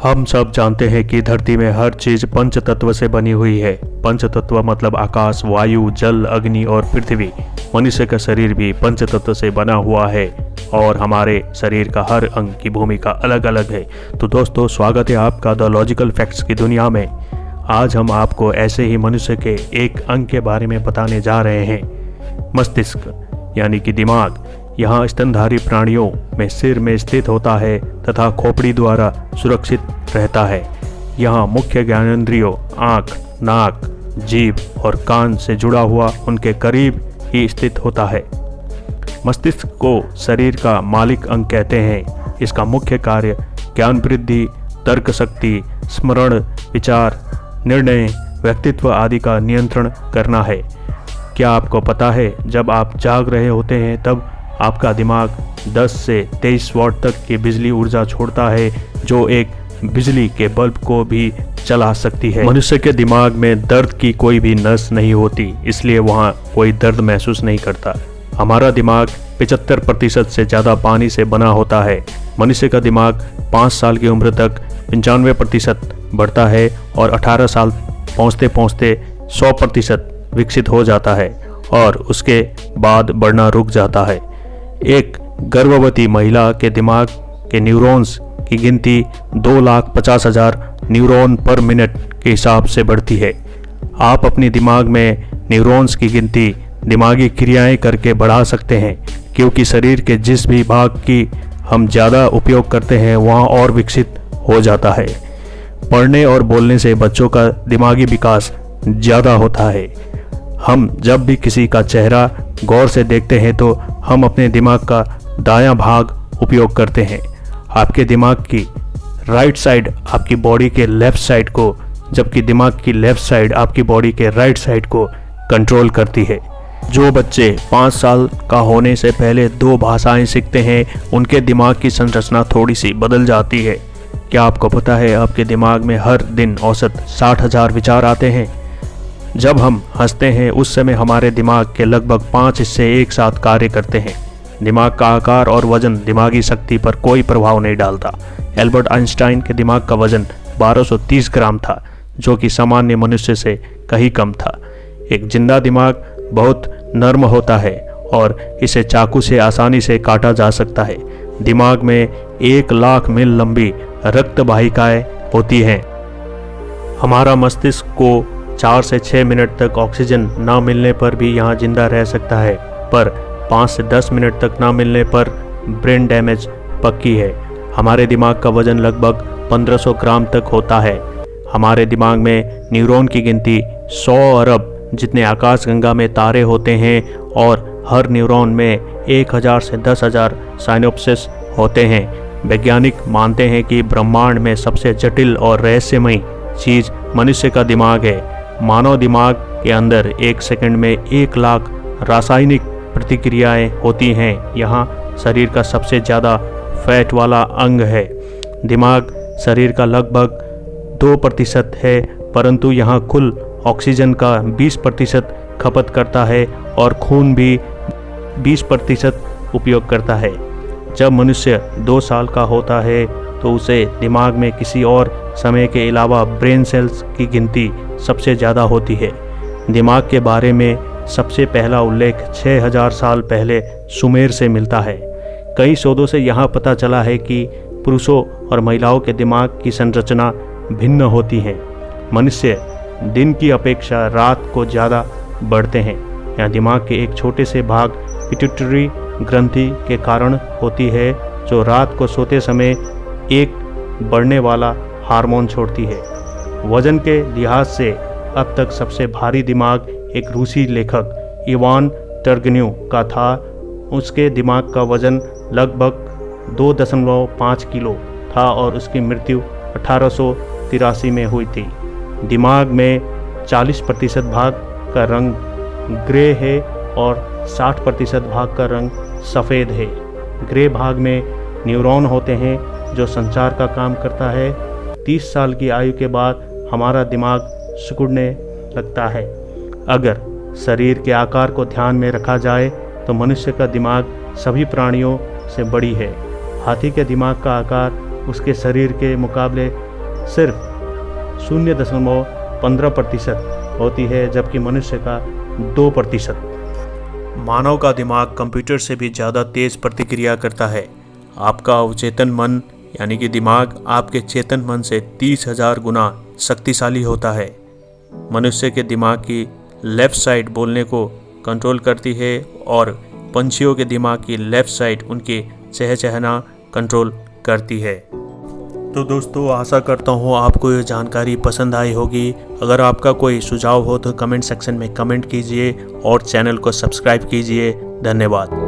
हम सब जानते हैं कि धरती में हर चीज पंच तत्व से बनी हुई है। पंच तत्व मतलब आकाश, वायु, जल, अग्नि और पृथ्वी। मनुष्य का शरीर भी पंच तत्व से बना हुआ है और हमारे शरीर का हर अंग की भूमिका अलग अलग है। तो दोस्तों, स्वागत है आपका द लॉजिकल फैक्ट्स की दुनिया में। आज हम आपको ऐसे ही मनुष्य के एक अंग के बारे में बताने जा रहे हैं, मस्तिष्क यानी कि दिमाग। यहाँ स्तनधारी प्राणियों में सिर में स्थित होता है तथा खोपड़ी द्वारा सुरक्षित रहता है। यहाँ मुख्य ज्ञानेंद्रियों आँख, नाक, जीभ और कान से जुड़ा हुआ उनके करीब ही स्थित होता है। मस्तिष्क को शरीर का मालिक अंग कहते हैं। इसका मुख्य कार्य ज्ञान वृद्धि, तर्क शक्ति, स्मरण, विचार, निर्णय, व्यक्तित्व आदि का नियंत्रण करना है। क्या आपको पता है, जब आप जाग रहे होते हैं तब आपका दिमाग 10 से 23 वॉट तक की बिजली ऊर्जा छोड़ता है, जो एक बिजली के बल्ब को भी चला सकती है। मनुष्य के दिमाग में दर्द की कोई भी नस नहीं होती, इसलिए वहाँ कोई दर्द महसूस नहीं करता। हमारा दिमाग 75% से ज़्यादा पानी से बना होता है। मनुष्य का दिमाग 5 साल की उम्र तक 95% बढ़ता है और 18 साल पहुँचते पहुँचते 100% विकसित हो जाता है और उसके बाद बढ़ना रुक जाता है। एक गर्भवती महिला के दिमाग के न्यूरॉन्स की गिनती 2,50,000 न्यूरॉन पर मिनट के हिसाब से बढ़ती है। आप अपने दिमाग में न्यूरॉन्स की गिनती दिमागी क्रियाएं करके बढ़ा सकते हैं, क्योंकि शरीर के जिस भी भाग की हम ज़्यादा उपयोग करते हैं वहाँ और विकसित हो जाता है। पढ़ने और बोलने से बच्चों का दिमागी विकास ज़्यादा होता है। हम जब भी किसी का चेहरा गौर से देखते हैं तो हम अपने दिमाग का दायां भाग उपयोग करते हैं। आपके दिमाग की राइट साइड आपकी बॉडी के लेफ्ट साइड को, जबकि दिमाग की लेफ्ट साइड आपकी बॉडी के राइट साइड को कंट्रोल करती है। जो बच्चे 5 साल का होने से पहले 2 भाषाएं सीखते हैं, उनके दिमाग की संरचना थोड़ी सी बदल जाती है। क्या आपको पता है, आपके दिमाग में हर दिन औसत 60,000 विचार आते हैं। जब हम हंसते हैं उस समय हमारे दिमाग के लगभग 5 हिस्से एक साथ कार्य करते हैं। दिमाग का आकार और वजन दिमागी शक्ति पर कोई प्रभाव नहीं डालता। एल्बर्ट आइंस्टाइन के दिमाग का वजन 1230 ग्राम था, जो कि सामान्य मनुष्य से कहीं कम था। एक जिंदा दिमाग बहुत नर्म होता है और इसे चाकू से आसानी से काटा जा सकता है। दिमाग में 1,00,000 मील लंबी रक्त वाहिकाएं होती हैं। हमारा मस्तिष्क को 4 से 6 मिनट तक ऑक्सीजन ना मिलने पर भी यहाँ जिंदा रह सकता है, पर 5 से 10 मिनट तक ना मिलने पर ब्रेन डैमेज पक्की है। हमारे दिमाग का वजन लगभग 1500 ग्राम तक होता है। हमारे दिमाग में न्यूरॉन की गिनती 100 अरब जितने आकाशगंगा में तारे होते हैं और हर न्यूरॉन में 1000 से 10,000 साइनोप्सिस होते हैं। वैज्ञानिक मानते हैं कि ब्रह्मांड में सबसे जटिल और रहस्यमयी चीज़ मनुष्य का दिमाग है। मानव दिमाग के अंदर 1 सेकंड में 1,00,000 रासायनिक प्रतिक्रियाएं होती हैं। यहाँ शरीर का सबसे ज़्यादा फैट वाला अंग है। दिमाग शरीर का लगभग 2% है, परंतु यहाँ कुल ऑक्सीजन का 20% खपत करता है और खून भी 20% उपयोग करता है। जब मनुष्य 2 साल का होता है तो उसे दिमाग में किसी और समय के अलावा ब्रेन सेल्स की गिनती सबसे ज़्यादा होती है। दिमाग के बारे में सबसे पहला उल्लेख 6000 साल पहले सुमेर से मिलता है। कई शोधों से यहाँ पता चला है कि पुरुषों और महिलाओं के दिमाग की संरचना भिन्न होती है। मनुष्य दिन की अपेक्षा रात को ज़्यादा बढ़ते हैं। यहाँ दिमाग के एक छोटे से भाग पिट्यूटरी ग्रंथि के कारण होती है, जो रात को सोते समय एक बढ़ने वाला हार्मोन छोड़ती है। वजन के लिहाज से अब तक सबसे भारी दिमाग एक रूसी लेखक इवान टर्गेनेव का था। उसके दिमाग का वजन लगभग 2.5 किलो था और उसकी मृत्यु 1883 में हुई थी। दिमाग में 40% भाग का रंग ग्रे है और 60% भाग का रंग सफ़ेद है। ग्रे भाग में न्यूरॉन होते हैं जो संचार का काम करता है। 30 साल की आयु के बाद हमारा दिमाग सिकुड़ने लगता है। अगर शरीर के आकार को ध्यान में रखा जाए तो मनुष्य का दिमाग सभी प्राणियों से बड़ी है। हाथी के दिमाग का आकार उसके शरीर के मुकाबले सिर्फ 0.15% होती है, जबकि मनुष्य का 2%। मानव का दिमाग कंप्यूटर से भी ज़्यादा तेज़ प्रतिक्रिया करता है। आपका अवचेतन मन यानी कि दिमाग आपके चेतन मन से 30,000 गुना शक्तिशाली होता है। मनुष्य के दिमाग की लेफ़्ट साइड बोलने को कंट्रोल करती है और पंछियों के दिमाग की लेफ़्ट साइड उनके चहचहाना कंट्रोल करती है। तो दोस्तों, आशा करता हूँ आपको ये जानकारी पसंद आई होगी। अगर आपका कोई सुझाव हो तो कमेंट सेक्शन में कमेंट कीजिए और चैनल को सब्सक्राइब कीजिए। धन्यवाद।